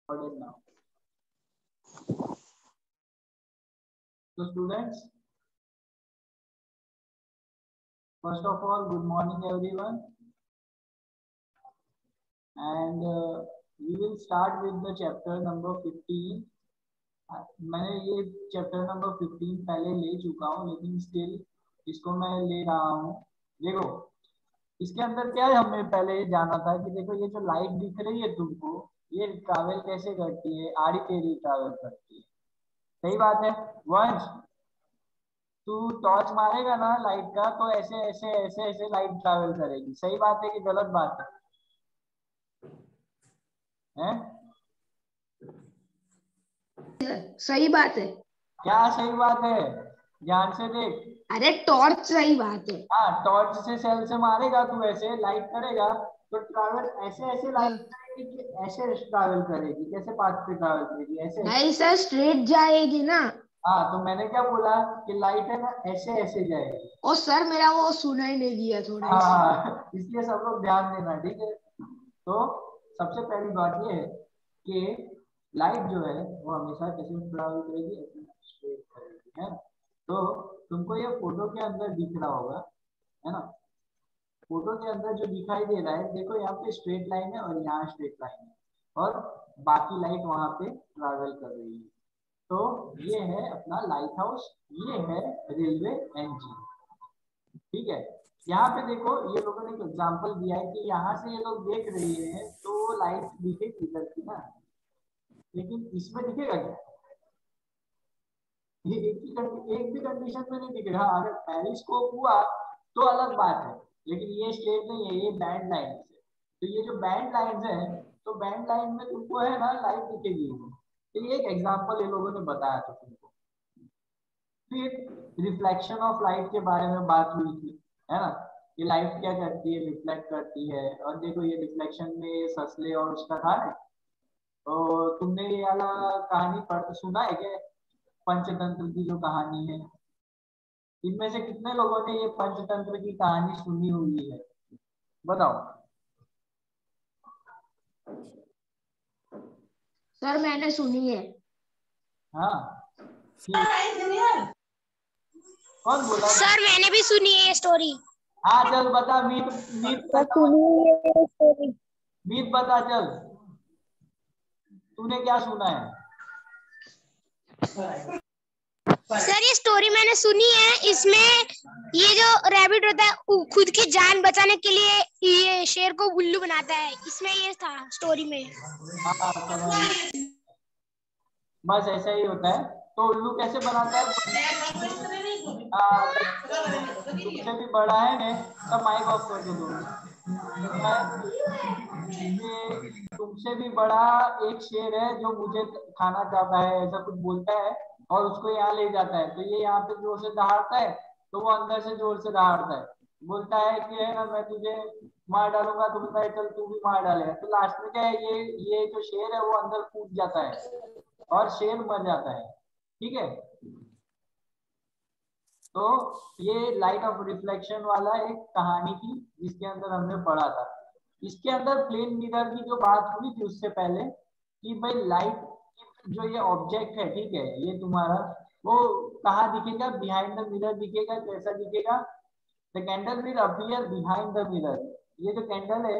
Recorded now. So students, first of all, good morning everyone, and we will start with the chapter number 15. मैंने ये chapter number 15 पहले ले चुका हूँ, लेकिन स्टिल इसको मैं ले रहा हूँ। देखो इसके अंदर क्या है, हमने पहले जाना था कि देखो ये जो लाइट दिख रही है तुमको, ये ट्रैवल कैसे करती है, आड़ी टेढ़ी ट्रैवल करती है। सही बात है। वंश तू टॉर्च मारेगा ना लाइट का, तो ऐसे ऐसे ऐसे ऐसे लाइट ट्रैवल करेगी। सही बात है कि गलत बात है? सही बात है। क्या सही बात है? ध्यान से देख। अरे टॉर्च सही बात है। हाँ, टॉर्च से सेल से मारेगा, तू ऐसे लाइट करेगा तो ट्रैवल ऐसे ऐसे लाइट करेगी कि ऐसे ट्रैवल करेगी। कैसे पाथ पे ट्रैवल करेगी? ऐसे। नहीं सर, स्ट्रेट जाएगी ना। हाँ, तो मैंने क्या बोला कि लाइट है ना ऐसे ऐसे जाएगी। ओ सर, मेरा वो सुना ही नहीं दिया थोड़ा हाँ, इसलिए सब लोग ध्यान देना, ठीक है। तो सबसे पहली बात ये है कि लाइट जो है वो हमेशा कैसे ट्रैवल करेगी, ऐसे स्ट्रेट करेगी, है। तो तुमको ये फोटो के अंदर दिख रहा होगा, है ना। फोटो के अंदर जो दिखाई दे रहा है, देखो यहाँ पे स्ट्रेट लाइन है और यहाँ स्ट्रेट लाइन है, और बाकी लाइट वहां पे ट्रैवल कर रही है। तो ये है अपना लाइट हाउस, ये है रेलवे इंजन, ठीक है। यहाँ पे देखो ये लोगों ने एक एग्जांपल दिया है कि यहाँ से ये लोग देख रहे हैं तो लाइट दिखेगी इधर की ना, लेकिन इसमें दिखेगा क्या? ये एक भी कंडीशन में नहीं दिख रहा। अगर पेरिस्कोप हुआ तो अलग बात है, लेकिन ये स्ट्रेट नहीं है, ये बैंड लाइन है। तो ये जो बैंड लाइन है, तो बैंड लाइन में तुमको है ना लाइट दिखेगी। तो ये एक एग्जांपल ये लोगों ने बताया था तुमको। फिर रिफ्लेक्शन ऑफ लाइट के बारे में बात हुई थी, है ना। ये लाइट क्या करती है, रिफ्लेक्ट करती है। और देखो ये रिफ्लेक्शन में ससले और उसका था ना, तो तुमने ये वाला कहानी पढ़ सुना है क्या? पंचतंत्र की जो कहानी है, इनमें से कितने लोगों ने ये पंचतंत्र की कहानी सुनी हुई है? बताओ। सर मैंने सुनी है। हाँ, कौन बोला? सर मैंने भी सुनी है ये स्टोरी। हाँ चल बता, मीत मीत बता, मीत बता चल, तूने क्या सुना है? सर ये स्टोरी मैंने सुनी है। इसमें ये जो रैबिट होता है वो खुद की जान बचाने के लिए ये शेर को उल्लू बनाता है, इसमें ये था स्टोरी में। हाँ, बस ऐसा ही होता है। तो उल्लू कैसे बनाता है? तुमसे भी बड़ा है ने, सब माइक ऑफ कर दो दोनों। तुमसे भी बड़ा एक शेर है जो मुझे खाना चाहता है, ऐसा कुछ बोलता है और उसको यहाँ ले जाता है। तो ये यहाँ पे जोर से दहाड़ता है, तो वो अंदर से जोर से दहाड़ता है, बोलता है कि है ना मैं तुझे मार डालूंगा। तो बोलता है चल तू भी मार डालेगा। तो लास्ट में क्या है, ये जो शेर है वो अंदर कूद जाता है और शेर मर जाता है, ठीक है। तो ये लाइट ऑफ रिफ्लेक्शन वाला एक कहानी थी जिसके अंदर हमने पढ़ा था। इसके अंदर प्लेन मिरर की जो बात हुई थी उससे पहले, कि भाई लाइट जो ये ऑब्जेक्ट है, ठीक है, ये तुम्हारा वो कहाँ दिखेगा? बिहाइंड द मिरर दिखेगा। कैसा दिखेगा? The candle will appear behind the mirror. ये जो कैंडल है,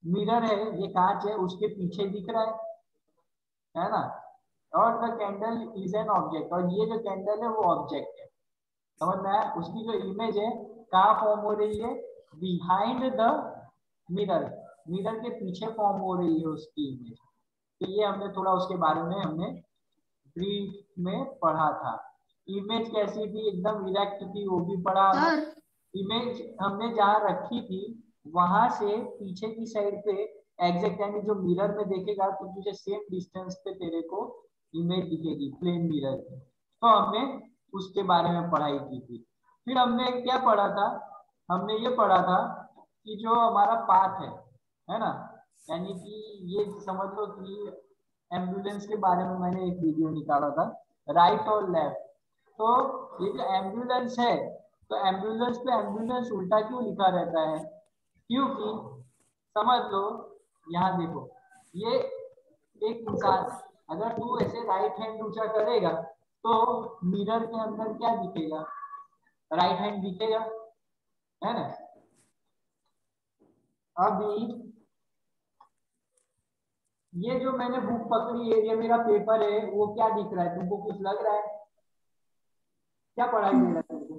मिरर है, ये कांच है, उसके पीछे दिख रहा है ना। और the candle is an object, और ये जो कैंडल है वो ऑब्जेक्ट है, समझ में आया? उसकी जो इमेज है कहाँ फॉर्म हो रही है? बिहाइंड द मिरर, मिरर के पीछे फॉर्म हो रही है उसकी इमेज। तो ये हमने थोड़ा उसके बारे में हमने ब्रीफ में पढ़ा था। इमेज कैसी थी? एकदम इरेक्ट थी, वो भी पढ़ा हमने। इमेज हमने जहाँ रखी थी वहां से पीछे की साइड पे एग्जैक्ट, यानी जो मिरर में देखेगा तो तुझे सेम डिस्टेंस पे तेरे को इमेज दिखेगी प्लेन मिरर की। तो हमने उसके बारे में पढ़ाई की थी। फिर हमने क्या पढ़ा था? हमने ये पढ़ा था कि जो हमारा पाथ है ना, यानी कि ये समझ लो कि एम्बुलेंस के बारे में मैंने एक वीडियो निकाला था, राइट और लेफ्ट। तो ये जो एम्बुलेंस है, तो एम्बुलेंस पे एम्बुलेंस उल्टा क्यों लिखा रहता है? क्योंकि समझ लो, यहाँ देखो, ये एक इंसान, अगर तू ऐसे राइट हैंड ऊंचा करेगा तो मिरर के अंदर क्या दिखेगा? राइट हैंड दिखेगा, है ना? अभी ये जो मैंने बुक पकड़ी है, ये मेरा पेपर है, वो क्या दिख रहा है तुमको? कुछ लग रहा है? क्या पढ़ाई दे रहा है तुमको?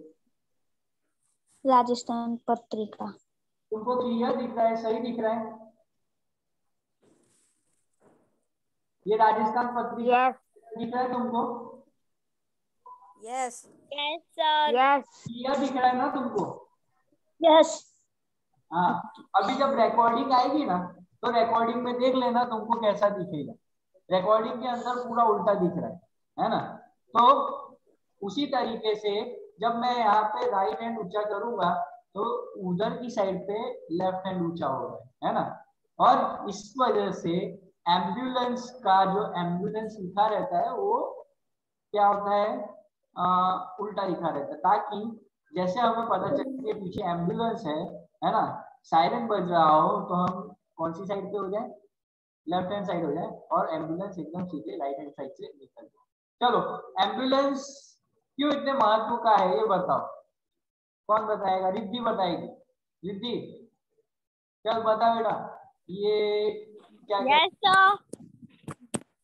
राजस्थान पत्रिका। तुमको क्लियर दिख रहा है? सही दिख रहा है? ये राजस्थान पत्रिका दिख रहा है तुमको? Yes yes sir. Yes clear दिख रहा है ना तुमको? यस। हाँ, अभी जब रिकॉर्डिंग आएगी ना तो रिकॉर्डिंग में देख लेना तुमको कैसा दिखेगा। रिकॉर्डिंग के अंदर पूरा उल्टा दिख रहा है ना? तो उसी तरीके से जब मैं यहाँ पे राइट हैंड ऊंचा करूंगा तो उधर की साइड पे लेफ्ट हैंड ऊंचा होगा, है ना? और इस वजह से एम्बुलेंस का जो एम्बुलेंस लिखा रहता है वो क्या होता है? उल्टा लिखा रहता है, ताकि जैसे हमें पता चले कि पीछे एम्बुलेंस है ना? सायरन बज रहा हो तो हम कौन सी साइड पे हो जाए? लेफ्ट हैंड साइड हो जाए, और एम्बुलेंस एकदम सीधे राइट हैंड साइड से निकल जाए। चलो, एम्बुलेंस क्यों इतने महत्व का है ये बताओ, कौन बताएगा? रिद्धि बताएगी। रिद्धि चल बता बेटा, ये क्या क्या?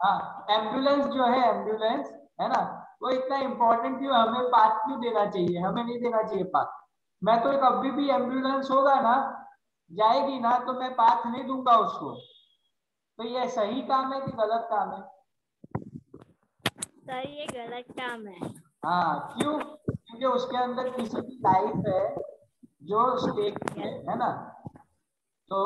हाँ, एम्बुलेंस जो है, एम्बुलेंस है ना, वो इतना इंपॉर्टेंट क्यों? हमें पाथ क्यों देना चाहिए? हमें नहीं देना चाहिए पाथ। मैं तो कभी भी एम्बुलेंस होगा ना, जाएगी ना, तो मैं पाथ नहीं दूंगा उसको। तो ये सही काम है कि गलत काम है? सर ये गलत काम है। हाँ, क्यों? क्योंकि उसके अंदर किसी की लाइफ है जो स्टेक है ना? तो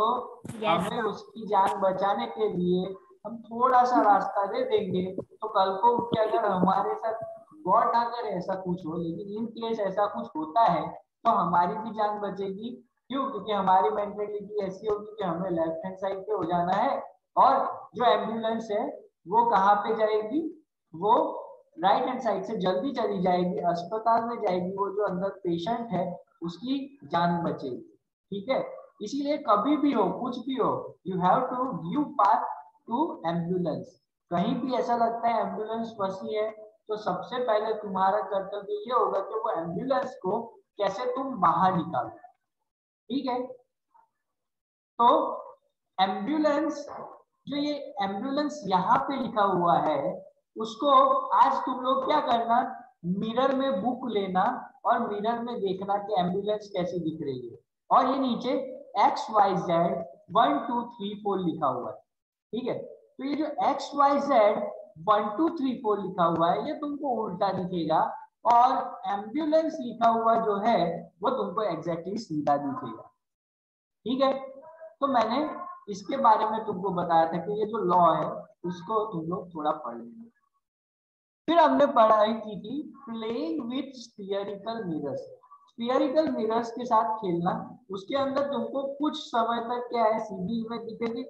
हमें उसकी जान बचाने के लिए हम थोड़ा सा रास्ता दे देंगे, तो कल को उठ के अगर हमारे साथ गॉड ना करे ऐसा कुछ हो, लेकिन इन केस ऐसा कुछ होता है तो हमारी भी जान बचेगी। क्यों? क्योंकि हमारी मेंटेलिटी ऐसी होगी कि हमें लेफ्ट हैंड साइड पे हो जाना है, और जो एम्बुलेंस है वो कहाँ पे जाएगी? वो राइट हैंड साइड से जल्दी चली जाएगी, अस्पताल में जाएगी, वो जो अंदर पेशेंट है उसकी जान बचेगी। ठीक है? इसीलिए कभी भी हो, कुछ भी हो, you have to give path to ambulance. कहीं भी ऐसा लगता है एम्बुलेंस फंसी है, तो सबसे पहले तुम्हारा कर्तव्य ये होगा कि वो एम्बुलेंस को कैसे तुम बाहर निकालो। ठीक है? तो एम्बुलेंस, जो ये एम्बुलेंस यहाँ पे लिखा हुआ है, उसको आज तुम लोग क्या करना, मिरर में बुक लेना और मिरर में देखना कि एम्बुलेंस कैसी दिख रही है। और ये नीचे XYZ 1 2 3 4 लिखा हुआ है। ठीक है? तो ये जो XYZ 1 2 3 4 लिखा हुआ है ये तुमको उल्टा दिखेगा, और एम्बुलेंस लिखा हुआ जो है वो तुमको एग्जैक्टली सीधा दिखेगा। ठीक है? तो मैंने इसके बारे में तुमको बताया था कि ये जो लॉ है उसको तुम लोग थोड़ा पढ़ लेना। फिर हमने पढ़ाई की थी playing with spherical mirrors. Spherical mirrors के साथ खेलना, उसके अंदर तुमको कुछ समय तक क्या है, सीधी इमेज दिखेगी,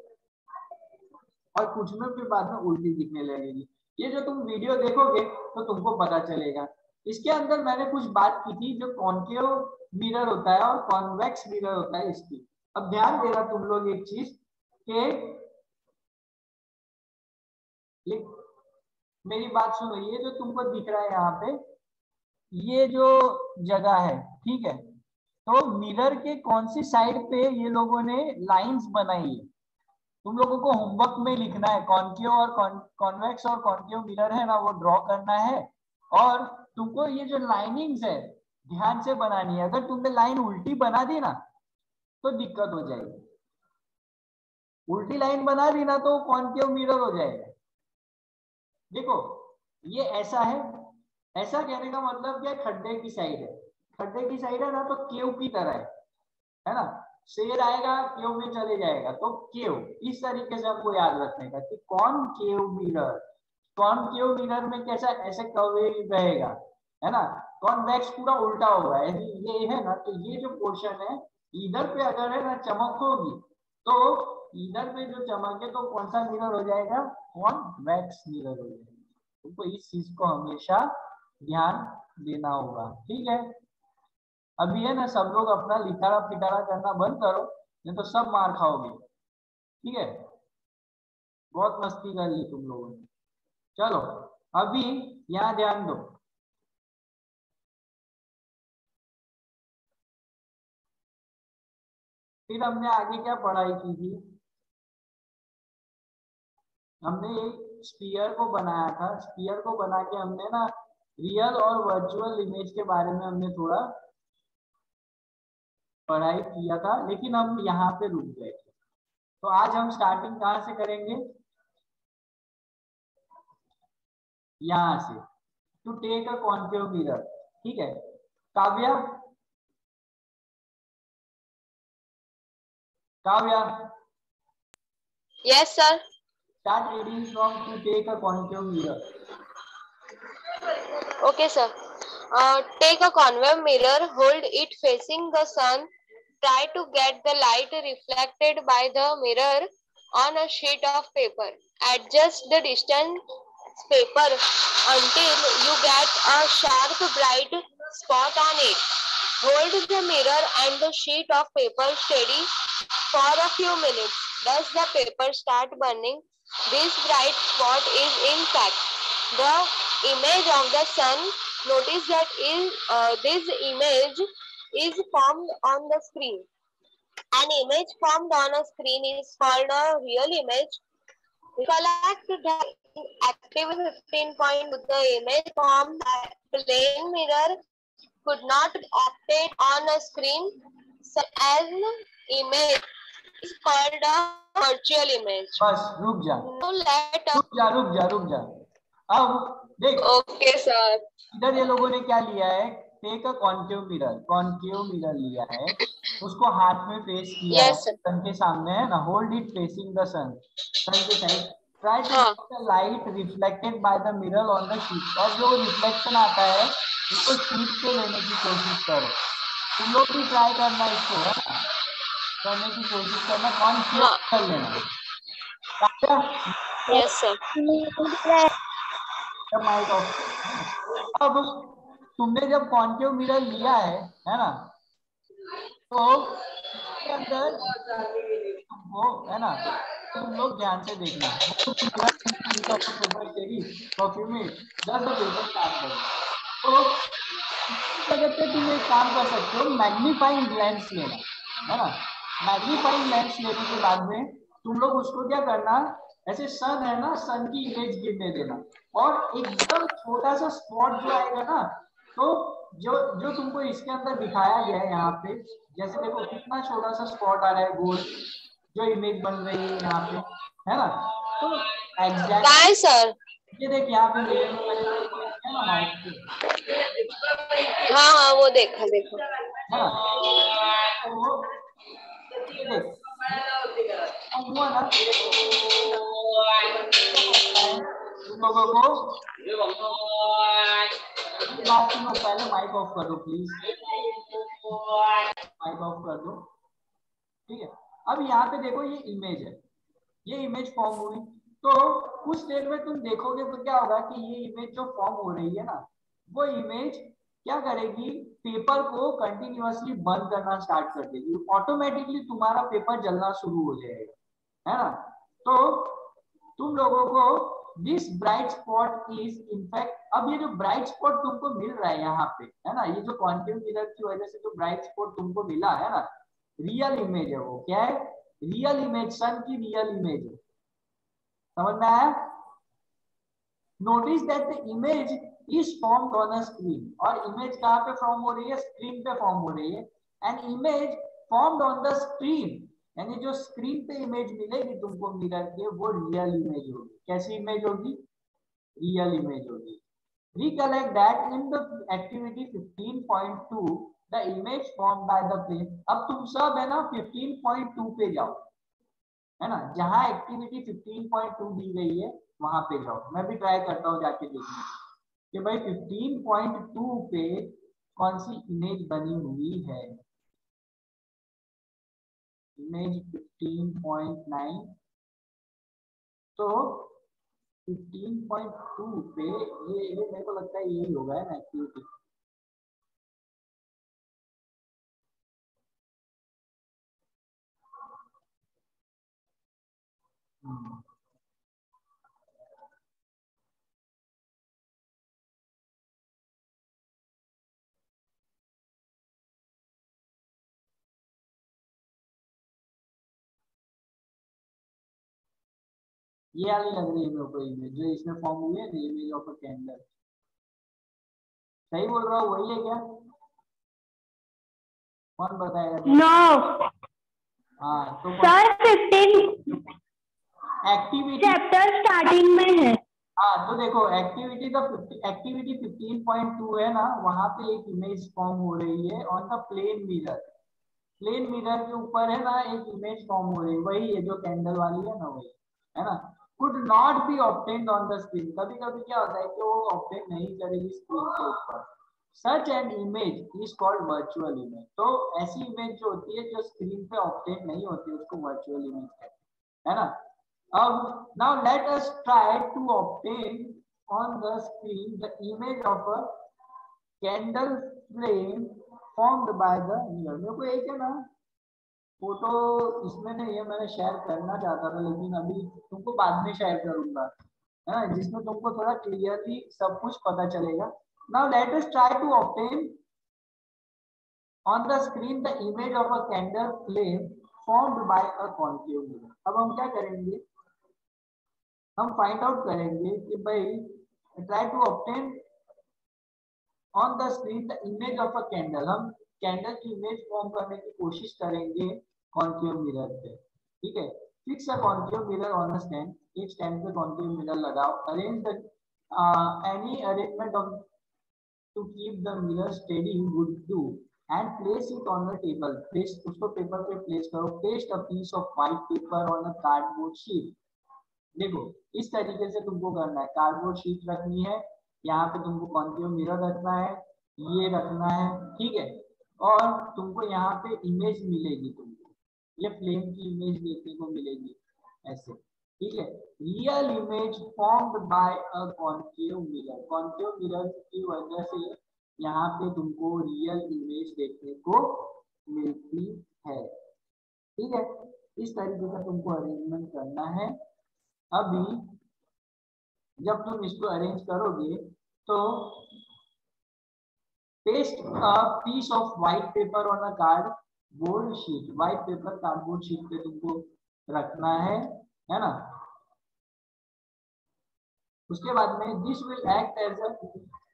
और कुछ में फिर बाद में उल्टी दिखने लगेगी। ये जो तुम वीडियो देखोगे तो तुमको पता चलेगा। इसके अंदर मैंने कुछ बात की थी जो कॉन्केव मिरर होता है और कॉन्वेक्स मिरर होता है इसकी। अब ध्यान देना तुम लोग एक चीज के, मेरी बात सुनो, ये जो तुमको दिख रहा है यहाँ पे, ये जो जगह है, ठीक है, तो मिरर के कौन सी साइड पे ये लोगों ने लाइंस बनाई है, तुम लोगों को होमवर्क में लिखना है। कॉन्केव और कॉन्वेक्स और कॉन्केव मिरर है ना, वो ड्रॉ करना है, और तुमको ये जो लाइनिंग्स है ध्यान से बनानी है। अगर तुमने लाइन उल्टी बना दी ना तो दिक्कत हो जाएगी। उल्टी लाइन बना दी ना तो कॉन्केव मिरर हो जाएगा। देखो ये ऐसा है, ऐसा कहने का मतलब क्या, खड्डे की साइड है, खड्डे की साइड है ना, तो केव की तरह है ना, शेर आएगा केव में चले जाएगा, तो केव, इस तरीके से हमको याद रखने का कि कौन केव मिरर, कौन केव मिरर में कैसा ऐसे कवे रहेगा, है ना, कॉन्वेक्स पूरा उल्टा होगा, ये है ना, तो ये जो पोर्शन है इधर पे अगर है ना चमक होगी तो इधर पे जो चमक है तो कौन सा मिरर हो जाएगा, कॉन्वेक्स मिरर हो जाएगा। तो इस चीज को हमेशा ध्यान देना होगा। ठीक है? अभी है ना सब लोग अपना लिटारा पिटारा करना बंद करो, नहीं तो सब मार खाओगे। ठीक है? बहुत मस्ती कर ली तुम लोगों ने। चलो अभी यहाँ ध्यान दो। फिर हमने आगे क्या पढ़ाई की थी? हमने एक स्फीयर को बनाया था। स्फीयर को बना के हमने ना रियल और वर्चुअल इमेज के बारे में हमने थोड़ा पढ़ाई किया था, लेकिन हम यहाँ पे रुक गए थे। तो आज हम स्टार्टिंग कहाँ से करेंगे? यहाँ से, to take a concave mirror. ठीक है Kavya, Kavya Yes, sir. Start reading from to take a concave mirror. Okay, sir. Take a concave mirror, hold it facing the sun. Try to get the light reflected by the mirror on a sheet of paper. Adjust the distance paper until you get a sharp bright spot on it. Hold the mirror and the sheet of paper steady for a few minutes. Does the paper start burning? This bright spot is in fact the image of the sun. Notice that this image is formed on the screen. An image formed on a screen is called a real image. Recollect that active 15 point with the image formed by plane mirror could not operate on a screen. Such as image is called a virtual image. बस रुक जा, Now let रुक जा, रुक जा, रुक जा। अब देख, Okay, sir. इधर ये लोगों ने क्या लिया है? Take a concave mirror, concave mirror लिया है, उसको हाथ में फेस किया Yes, है, सन के सामने है ना, होल्ड इट फेसिंग द सन, सन के साइड। ट्राई टू हाँ। Get the light reflected by the mirror on the sheet, और जो रिफ्लेक्शन आता है उसको शीट पे लेने की कोशिश करो। तुम लोग भी ट्राई करना इसको, है ना, करने की कोशिश करना, कॉन्केव कर लेना। Yes, sir. Mike off. अब तुमने जब कॉन्केव मिरर लिया है ना, तो इसके अंदर वो है ना, तुम लोग ध्यान से देखना। तो जगह पे तुम एक काम कर सकते हो, मैग्नीफाइंग लेंस लेना, है ना। मैग्नीफाइंग लेंस लेने के बाद में तुम लोग उसको क्या करना, ऐसे सन है ना, सन की इमेज गिरने देना, और एकदम छोटा सा स्पॉट जो आएगा ना, तो जो जो तुमको इसके अंदर दिखाया गया है यहाँ पे, जैसे देखो कितना छोटा सा स्पॉट आ रहा है गोल, जो इमेज बन रही है यहाँ पे, है ना। तो एग्जैक्टली सर। ये देख यहाँ पे मेरे में मैंने है ना माउस पे, हाँ हाँ वो देखा देखा। है ना, तो ये देख हुआ ना, तुम लोगों को बात सुनो, पहले माइक ऑफ कर दो प्लीज, माइक ऑफ कर दो। ठीक है, अब यहाँ पे देखो ये इमेज है, ये इमेज फॉर्म हुई, तो कुछ देर में तुम देखोगे तो क्या होगा कि ये इमेज जो फॉर्म हो रही है ना, वो इमेज क्या करेगी, पेपर को कंटिन्यूअसली बर्न करना स्टार्ट कर देगी, ऑटोमेटिकली तुम्हारा पेपर जलना शुरू हो जाएगा, है ना। तो तुम लोगों को this bright spot is in fact, अब ये जो ब्राइट स्पॉट तुमको मिल रहा है यहाँ पे, है ना, ये जो कॉन्केव मिरर की वजह से जो ब्राइट स्पॉट तुमको मिला है ना, रियल इमेज है। वो क्या है? रियल इमेज, सन की रियल इमेज है। समझ में आया? Notice that the image is formed on a screen, और इमेज कहाँ पे फॉर्म हो रही है? स्क्रीन पे फॉर्म हो रही है। And image formed on the screen, यानी जो स्क्रीन पे इमेज मिलेगी तुमको मिरर के, वो रियल इमेज होगी। कैसी इमेज होगी? रियल इमेज होगी। Recollect that in the activity 15.2 the image formed by the plane, अब तुम सब है ना 15.2 पे जाओ, है ना, जहां एक्टिविटी 15.2 दी गई है वहां पे जाओ। मैं भी ट्राई करता हूँ जाके देखने कि भाई 15.2 पे कौन सी इमेज बनी हुई है। इमेज 15.9, तो 15.2 पे ये मेरे को लगता है यही होगा, है ना एक्टिविटी। ये वाली लग रही है मेरे को इमेज जो इसमें फॉर्म हुई है, इमेज ऑफ अ कैंडल। सही बोल रहा हूँ, वही है क्या? कौन बताएगा? नो हाँ तो सर 15 एक्टिविटी चैप्टर स्टार्टिंग में है। हाँ तो देखो एक्टिविटी एक्टिविटी 15.2 है ना, वहां पे एक इमेज फॉर्म हो रही है on the plane mirror. Plane mirror के ऊपर है ना एक इमेज फॉर्म हो रही है, वही है जो कैंडल वाली है ना, वही है ना। Could not be obtained on the screen. कभी कभी क्या होता है कि वो ऑब्टेन नहीं करेगी स्क्रीन के ऊपर। Such an image is called virtual image. तो ऐसी इमेज जो होती है जो स्क्रीन पे ऑब्टेन नहीं होती उसको वर्चुअल इमेज कहते हैं, है ना। अब now let us try to obtain on the screen the image of a candle flame formed by the mirror। मेरे को एक है ना फोटो इसमें नहीं है, मैंने शेयर करना चाहता था लेकिन अभी तुमको बाद में शेयर करूंगा, है ना, जिसमें तुमको थोड़ा क्लियरली सब कुछ पता चलेगा। now let us try to obtain on the screen the image of a candle flame formed by a concave mirror। अब हम क्या करेंगे, हम फाइंड आउट करेंगे कि भाई try to obtain on the screen the image of a candle. हम candle की इमेज फॉर्म करने की कोशिश करेंगे कॉन्केव मिरर पे, ठीक है। Fix a concave mirror on a stand. एक स्टैंड पे कॉन्केव मिरर लगाओ। Arrange the any arrangement of to keep the mirror steady wood do and place it on the table. Place उसको paper पे place करो। Paste a piece of white paper on a cardboard sheet. देखो इस तरीके से तुमको करना है। कार्डबोर्ड शीट रखनी है, यहाँ पे तुमको कॉन्केव मिरर रखना है, ये रखना है, ठीक है। और तुमको यहाँ पे इमेज मिलेगी, तुमको ये फ्लेम की इमेज देखने को मिलेगी ऐसे, ठीक है। Real image formed by a concave mirror. Concave mirror की वजह से यहाँ पे तुमको रियल इमेज देखने को मिलती है, ठीक है। इस तरीके से तुमको अरेंजमेंट करना है। अभी जब तुम इसको अरेंज करोगे तो paste a piece of white paper on a cardboard sheet. White paper cardboard sheet पे तुमको रखना है ना। उसके बाद में this will act as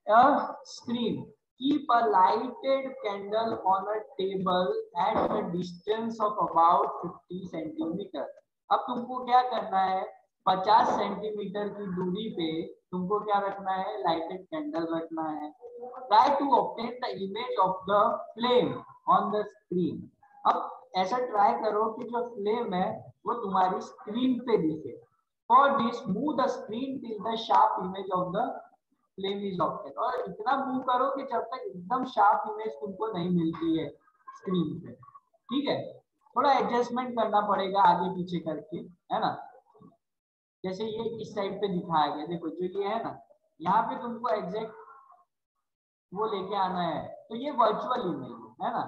a screen. Keep a lighted candle on a table at a distance of about 50 centimetre. अब तुमको क्या करना है, 50 सेंटीमीटर की दूरी पे तुमको क्या रखना है, लाइटेड कैंडल रखना है। Try to obtain the image of the flame on the screen. अब ऐसा ट्राई करो कि जो फ्लेम है वो तुम्हारी स्क्रीन पे दिखे। For this move the screen till the sharp image of the flame is obtain. और इतना मूव करो कि जब तक एकदम शार्प इमेज तुमको नहीं मिलती है स्क्रीन पे, ठीक है। थोड़ा एडजस्टमेंट करना पड़ेगा आगे पीछे करके, है ना। जैसे ये इस साइड पे दिखाया गया, देखो जो ये है ना, यहाँ पे तुमको एग्जैक्ट वो लेके आना है। तो ये वर्चुअल इमेज है ना।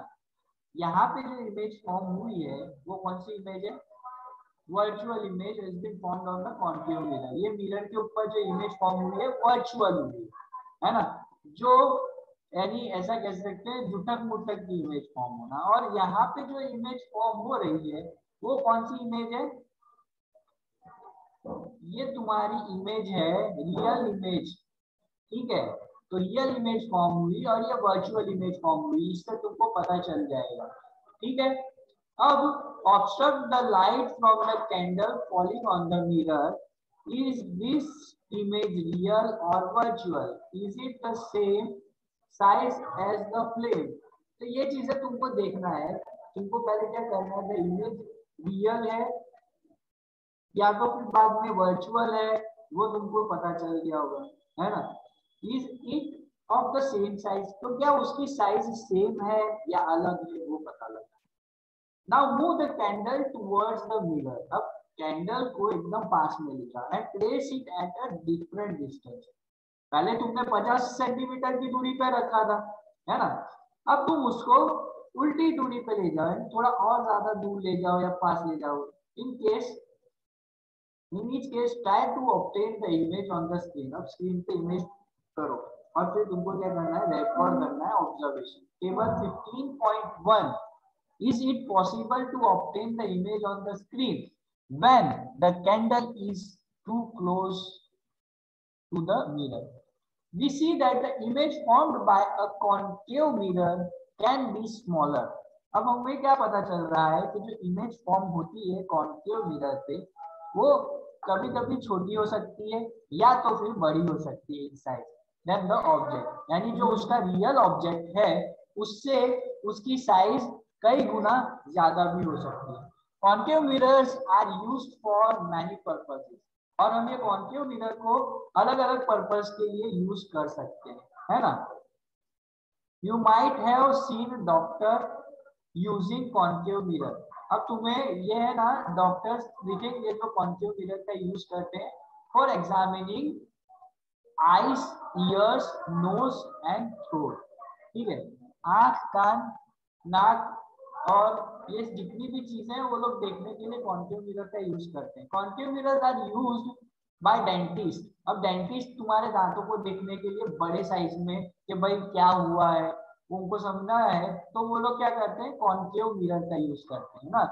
यहाँ पे जो इमेज फॉर्म हुई है वो कौन सी इमेज है, virtual image has been formed on the concave mirror. ये मिरर के ऊपर जो इमेज फॉर्म हुई है वर्चुअल इमेज है ना, जो यानी ऐसा कह सकते हैं जुटक मुटक की इमेज फॉर्म होना। और यहाँ पे जो इमेज फॉर्म हो रही है वो कौन सी इमेज है, ये तुम्हारी इमेज है रियल इमेज, ठीक है। तो रियल इमेज फॉर्म हुई और ये वर्चुअल इमेज फॉर्म हुई, इससे तुमको पता चल जाएगा, ठीक है। अब obstruct the light from the candle falling on the mirror. Is this image real और virtual? Is it the same size as the flame? तो ये चीजें तुमको देखना है। तुमको पहले क्या करना है, द इमेज रियल है या तो फिर बाद में वर्चुअल है, वो तुमको पता चल गया होगा, है ना। Is it of the same size? तो क्या उसकी साइज सेम है या अलग है, वो पता लगा। Now move the candle towards the mirror. अब कैंडल को एकदम पास में ले जाओ and place it at a different distance. पहले तुमने 50 सेंटीमीटर की दूरी पर रखा था, है ना। अब तुम उसको उल्टी दूरी पे ले जाओ, थोड़ा और ज्यादा दूर ले जाओ या पास ले जाओ। In each case, try to obtain the image on the screen। अब स्क्रीन पे इमेज करो और फिर तुमको क्या करना है, रिकॉर्ड करना है observation. Table 15.1। Is it possible to obtain the image on the screen when the candle is too close to the mirror. We see that the image formed by a concave mirror can be smaller. अब हमें क्या पता चल रहा है कि जो image form होती है कॉन्केव मिरर पे वो कभी कभी छोटी हो सकती है या तो फिर बड़ी हो सकती है in size than the object, यानी जो उसका रियल ऑब्जेक्ट है उससे उसकी साइज कई गुना ज्यादा भी हो सकती है। Concave mirrors are used for many purposes, और हम ये कॉन्केव मिरर को अलग अलग पर्पस के लिए यूज कर सकते हैं, है ना। You might have seen doctor using concave mirror. अब तुम्हें ये है ना डॉक्टर्स दिखेंगे तो कॉन्केव मिरर का यूज करते हैं for examining eyes, ears, nose and throat. ठीक है, आंख, कान, नाक और ये जितनी भी चीजें हैं वो लोग देखने के लिए कॉन्केव मिरर का यूज करते हैं। Concave mirror are used by dentist. अब डेंटिस्ट तुम्हारे दांतों को देखने के लिए बड़े साइज में कि भाई क्या हुआ है उनको समझना है तो वो लोग क्या करते हैं कॉन्केव मिरर का यूज करते हैं ना।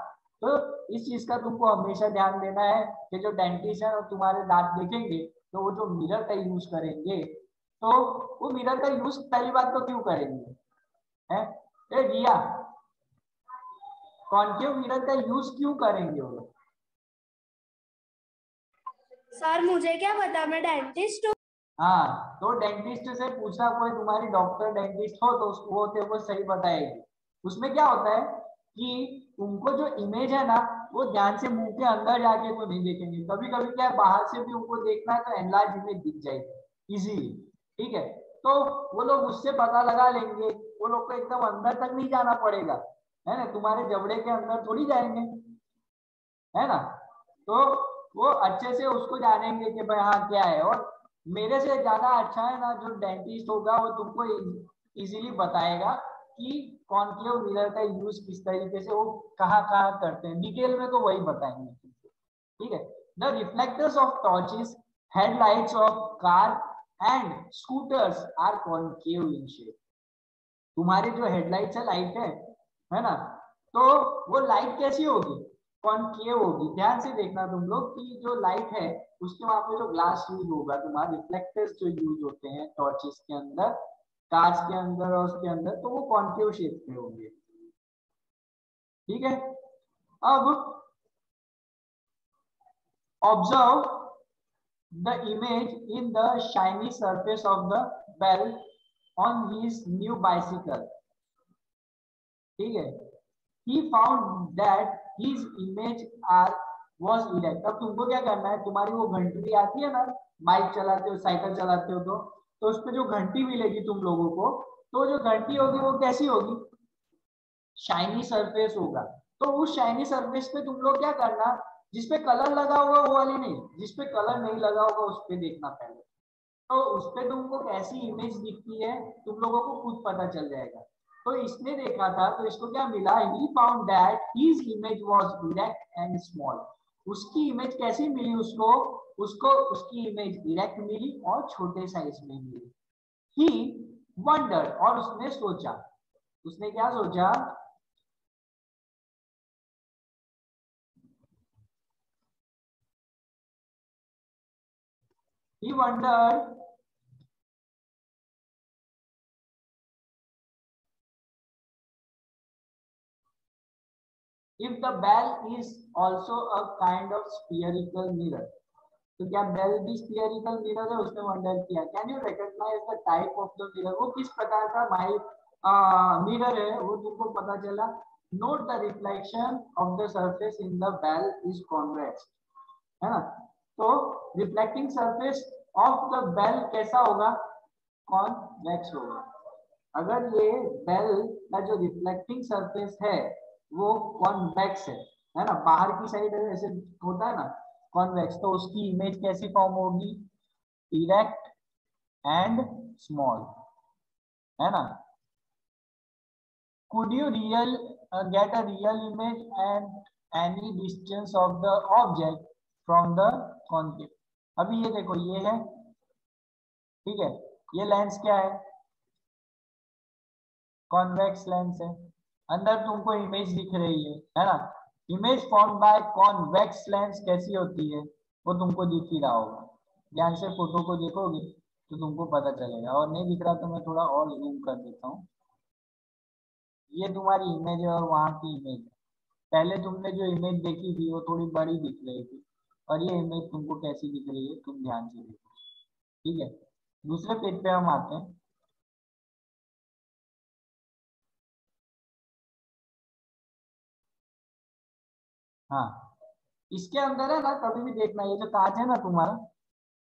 तो इस चीज का तुमको हमेशा ध्यान देना है कि जो डेंटिस्ट है और तुम्हारे दांत देखेंगे तो वो जो मिरर का यूज करेंगे तो वो मिरर का यूज पहली बात तो क्यों करेंगे है रिया, कॉन्केव मिरर का यूज क्यों करेंगे वो लोग? सर मुझे क्या पता, मैं डेंटिस्ट हूँ। हाँ, तो डेंटिस्ट से पूछना, कोई तुम्हारी डॉक्टर डेंटिस्ट हो तो उसको वो सही बताएगी। उसमें क्या होता है कि तुमको जो इमेज है ना वो ध्यान से मुंह के अंदर जाके तो नहीं देखेंगे, कभी कभी क्या है बाहर से भी उनको देखना है तो एनलार्ज इमेज दिख जाएगी इजीली। ठीक है, तो वो लोग उससे पता लगा लेंगे, वो लोग को एकदम अंदर तक नहीं जाना पड़ेगा, है ना, तुम्हारे जबड़े के अंदर थोड़ी जाएंगे, है ना। तो वो अच्छे से उसको जानेंगे कि भाई हाँ क्या है। और मेरे से ज्यादा अच्छा है ना जो डेंटिस्ट होगा वो तुमको इजीली बताएगा कि कॉन्केव मिरर का यूज किस तरीके से वो कहाँ कहाँ करते हैं, डिटेल में तो वही बताएंगे। ठीक है, the reflectors of torches, headlights of car and scooters are concave in shape. तुम्हारी जो हेडलाइट्स है लाइट है ना, तो वो लाइट कैसी होगी, कॉन्केव होगी। ध्यान से देखना तुम लोग कि जो लाइट है उसके वहां पे जो ग्लास यूज होगा, तुम्हारे रिफ्लेक्टर्स जो यूज होते हैं टॉर्चेस के अंदर, कार्स के अंदर और उसके अंदर, तो वो कॉन्केव शेप में होंगे। ठीक है, अब observe the image in the shiny surface of the bell on his new bicycle. ठीक है, he found that his image was erect। अब तुमको क्या करना है, तुम्हारी वो घंटी आती है ना बाइक चलाते हो साइकिल चलाते हो तो उस पे जो घंटी मिलेगी तुम लोगों को, तो जो घंटी होगी वो कैसी होगी, शाइनी सरफेस होगा। तो उस शाइनी सरफेस पे तुम लोग क्या करना, जिसपे कलर लगा होगा वो वाली नहीं, जिसपे कलर नहीं लगा होगा उस पे देखना पहले, तो उस पे तुमको कैसी इमेज दिखती है तुम लोगों को खुद पता चल जाएगा। तो इसने देखा था तो इसको क्या मिला, he found that his image was erect and small। उसकी इमेज कैसी मिली उसको उसकी इमेज इरेक्ट मिली और छोटे साइज में मिली। he wondered, और उसने सोचा, उसने क्या सोचा, he wondered if the bell is also a kind of spherical mirror। तो क्या बेल भी स्फीयरिकल मिरर है, उसने वंडर किया। Can you recognise the type of the mirror, वो किस प्रकार का भाई मिरर है वो तुमको पता चला। Note the reflection of the surface in the bell is convex, है ना। तो reflecting surface of the bell कैसा होगा, कॉन्वेक्स होगा। अगर ये बेल का जो रिफ्लेक्टिंग सरफेस है वो कॉन्वेक्स है ना, बाहर की साइड ऐसे होता है ना कॉन्वेक्स, तो उसकी इमेज कैसी फॉर्म होगी, इरेक्ट एंड स्मॉल, है ना। Could you get a real image and any distance of the object from the concave। अभी ये देखो ये है, ठीक है, ये लेंस क्या है, कॉन्वेक्स लेंस है, अंदर तुमको इमेज दिख रही है ना। Image form by convex lens कैसी होती है, वो तुमको दिख ही रहा होगा। ध्यान से फोटो को देखोगे तो तुमको पता चलेगा, और नहीं दिख रहा तो मैं थोड़ा और जूम कर देता हूँ। ये तुम्हारी इमेज है और वहाँ की इमेज है। पहले तुमने जो इमेज देखी थी वो थोड़ी बड़ी दिख रही थी, और ये इमेज तुमको कैसी दिख रही है तुम ध्यान से देखो। ठीक है, दूसरे पेज पे हम आते हैं। हाँ, इसके अंदर है ना, कभी भी देखना, ये जो कांच है ना तुम्हारा,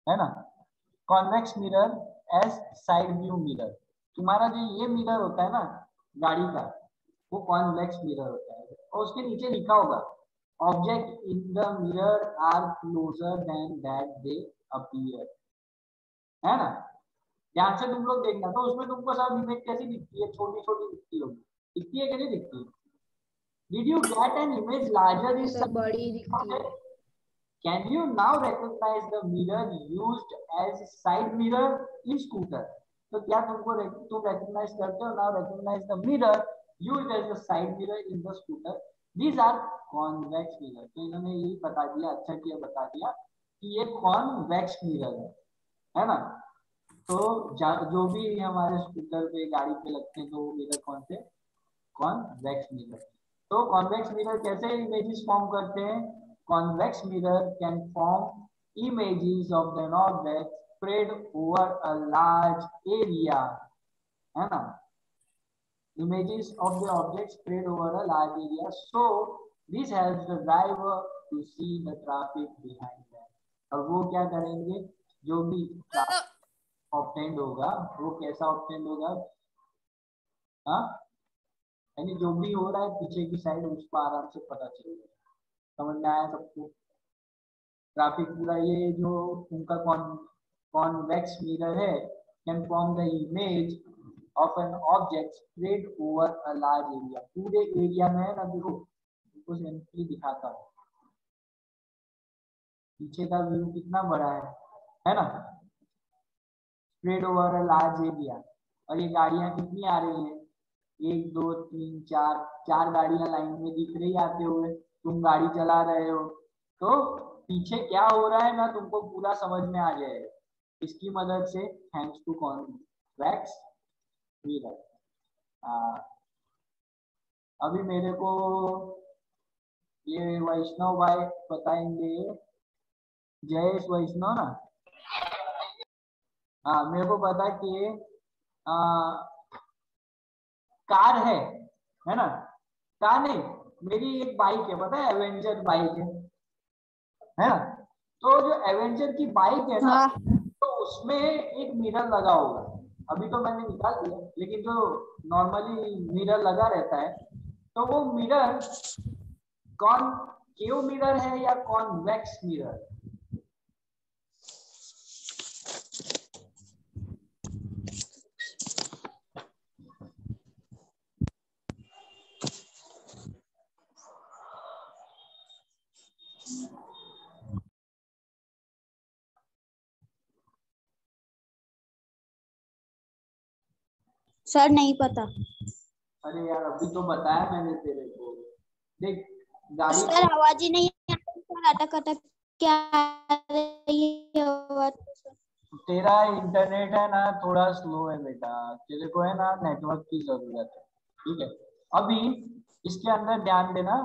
है ना, convex mirror as side view mirror. तुम्हारा जो ये मिरर होता है ना गाड़ी का, वो कॉन्वेक्स मिरर होता है, और उसके नीचे लिखा होगा object in the mirror are closer than that they appear, है ना। ध्यान से तुम लोग देखना, तो उसमें तुमको सब इमेज कैसी दिखती है, छोटी छोटी दिखती होगी, दिखती है कि नहीं दिखती? Did you get an image larger in sir बड़ी दिखती है। Can you now recognize the mirror used as side mirror in scooter? तो क्या तुम recognize करते हो? Now recognize the mirror used as a side mirror in the scooter. These are convex mirror. तो इन्होंने यही बता दिया, अच्छा किया बता दिया कि ये convex mirror है ना। तो जो भी हमारे स्कूटर पे गाड़ी पे लगते हैं तो वो मिरर कौन से? Convex mirror. तो कॉन्वेक्स मिरर कैसे इमेजेस फॉर्म करते हैं? Convex mirror can form images of an object spread over a large area, है ना, images of the object spread over a large area, so this helps the driver to see the traffic behind them। और वो क्या करेंगे, जो भी obtained होगा वो कैसा ऑब्टेंड होगा, हाँ, यानी जो भी हो रहा है पीछे की साइड उसको आराम से पता चलेगा। समझ में आया सबको? ट्रैफिक पूरा, ये जो उनका कॉन्वेक्स मिरर है, can form the image of an object spread over a large area. पूरे एरिया में है ना, देखो उनको सिंपली दिखाता हूँ, पीछे का व्यू कितना बड़ा है ना, spread over a large area. और ये गाड़ियां कितनी आ रही हैं, 1 2 3 4, 4 गाड़ियां लाइन में दिख रही आते हुए। तुम गाड़ी चला रहे हो तो पीछे क्या हो रहा है ना तुमको पूरा समझ में आ जाएगा, इसकी मदद से, थैंक्स टू कॉन्वेक्स मिरर। अभी मेरे को ये वैष्णव भाई बताएंगे, जयेश वैष्णव ना, हाँ, मेरे को पता कि कार है ना, कार नहीं, मेरी एक बाइक है, पता है, एवेंजर बाइक है ना। तो जो एवेंजर की बाइक है ना, तो उसमें एक मिरर लगा होगा, अभी तो मैंने निकाल दिया, लेकिन जो नॉर्मली मिरर लगा रहता है, तो वो मिरर कॉनकेव मिरर है या कॉन्वेक्स मिरर? सर नहीं पता। अरे यार अभी तो बताया मैंने तेरे को, देख गाड़ी सर आवाज ही नहीं आ रही सर, अटक अटक क्या रही है आवाज। तेरा इंटरनेट है ना थोड़ा स्लो है बेटा, तेरे को है ना नेटवर्क की जरूरत है। ठीक है, अभी इसके अंदर ध्यान देना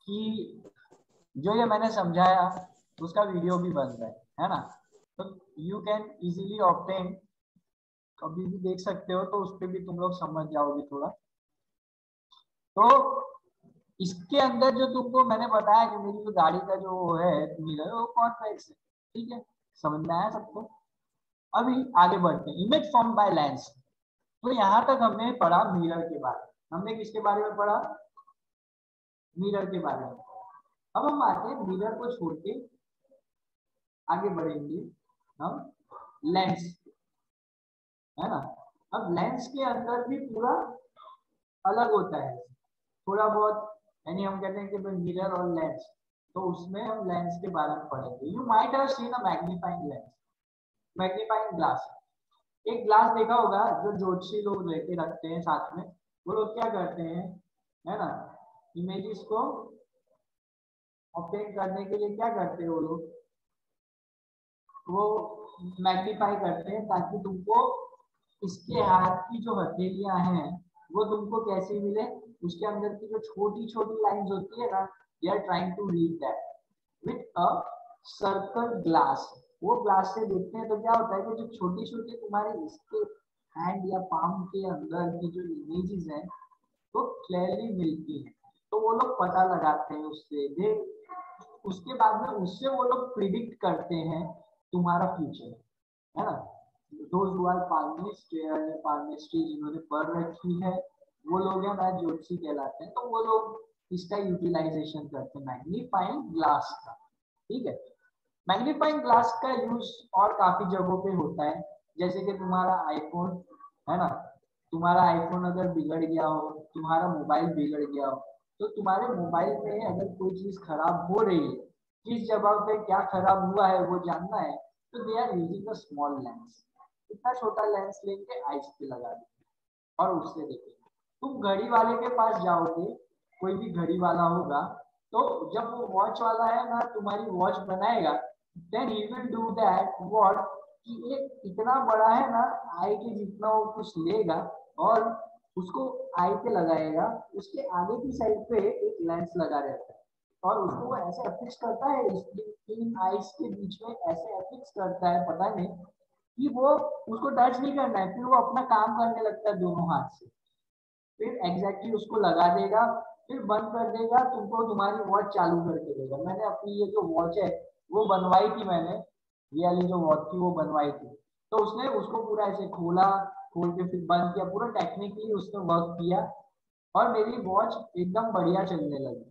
कि जो ये मैंने समझाया उसका वीडियो भी बन रहा है ना, तो यू कैन इजीली ऑब्टेन, कभी भी देख सकते हो, तो उस पर भी तुम लोग समझ जाओगे थोड़ा। तो इसके अंदर जो तुमको मैंने बताया कि मेरी जो गाड़ी का जो है मिरर वो कॉन्वेक्स है। ठीक है, समझ में आया सबको? अभी आगे बढ़ते हैं, इमेज फॉर्म बाय लेंस। तो यहाँ तक हमने पढ़ा मिरर के बारे में। हमने किसके बारे में पढ़ा? मिरर के बारे में। अब हम आते हैं मिरर को छोड़ के आगे बढ़ेंगे हम लेंस, है ना। अब लेंस के अंदर भी पूरा अलग होता है थोड़ा बहुत, यानी हम कहते हैं कि मिरर और लेंस, तो उसमें हम लेंस के बारे में पढ़ेंगे। You might have seen a magnifying lens, magnifying glass. एक ग्लास देखा होगा जो ज्योतिषी लोग लेके रखते हैं साथ में, वो लोग क्या करते हैं, है ना, इमेजेस को ऑब्टेन करने के लिए क्या करते हैं वो लोग, वो मैग्नीफाई करते हैं ताकि तुमको इसके हाथ की जो हथेलियां हैं वो तुमको कैसे मिले, उसके अंदर की जो छोटी छोटी लाइंस होती है ना, they are trying to read that with a circle glass. वो ग्लास से देखते हैं तो क्या होता है कि जो छोटी छोटी तुम्हारे इसके हैंड या पाम के अंदर की जो इमेजेस हैं वो क्लियरली मिलती है, तो वो लोग पता लगाते हैं उससे, दे उसके बाद में उससे वो लोग प्रिडिक्ट करते हैं तुम्हारा फ्यूचर, है ना। दोस्त हुआ पाल्मिस्ट्री जिन्होंने पढ़ रखी है वो लोग हैं ना ज्योतिषी कहलाते हैं, तो वो लोग इसका यूटिलाइजेशन करते हैं मैग्नीफाइंग ग्लास का। ठीक है, मैग्नीफाइंग ग्लास का यूज और काफी जगहों पे होता है, जैसे कि तुम्हारा आईफोन है ना, तुम्हारा आईफोन अगर बिगड़ गया हो, तुम्हारा मोबाइल बिगड़ गया हो, तो तुम्हारे मोबाइल में अगर कोई चीज खराब हो रही है, किस जगह पे क्या खराब हुआ है वो जानना है, तो they are using a small lens. इतना छोटा लेंस लेके आइस पे लगा देंगे और उससे देखेंगे। तुम घड़ी वाले के पास जाओगे, कोई भी घड़ी वाला होगा, तो जब वो वॉच वाला है ना तुम्हारी वॉच बनाएगा, then he will do that what कि एक इतना बड़ा है ना आई के जितना वो कुछ लेगा और उसको आई पे लगाएगा, उसके आगे की साइड पे एक लेंस लगा रहता है और उसको वो ऐसे अफिक्स करता है इन आईज के बीच में, ऐसे अफिक्स करता है पता नहीं कि वो उसको टच नहीं करना है, फिर वो अपना काम करने लगता है दोनों हाथ से, फिर एग्जैक्टली उसको लगा देगा, फिर बंद कर देगा, तुमको तुम्हारी वॉच चालू करके देगा। मैंने अपनी ये जो वॉच है वो बनवाई थी, मैंने ये वाली जो वॉच थी वो बनवाई थी, तो उसने उसको पूरा ऐसे खोला, खोल के फिर बंद किया, पूरा टेक्निकली उसने वर्क किया और मेरी वॉच एकदम बढ़िया चलने लगी।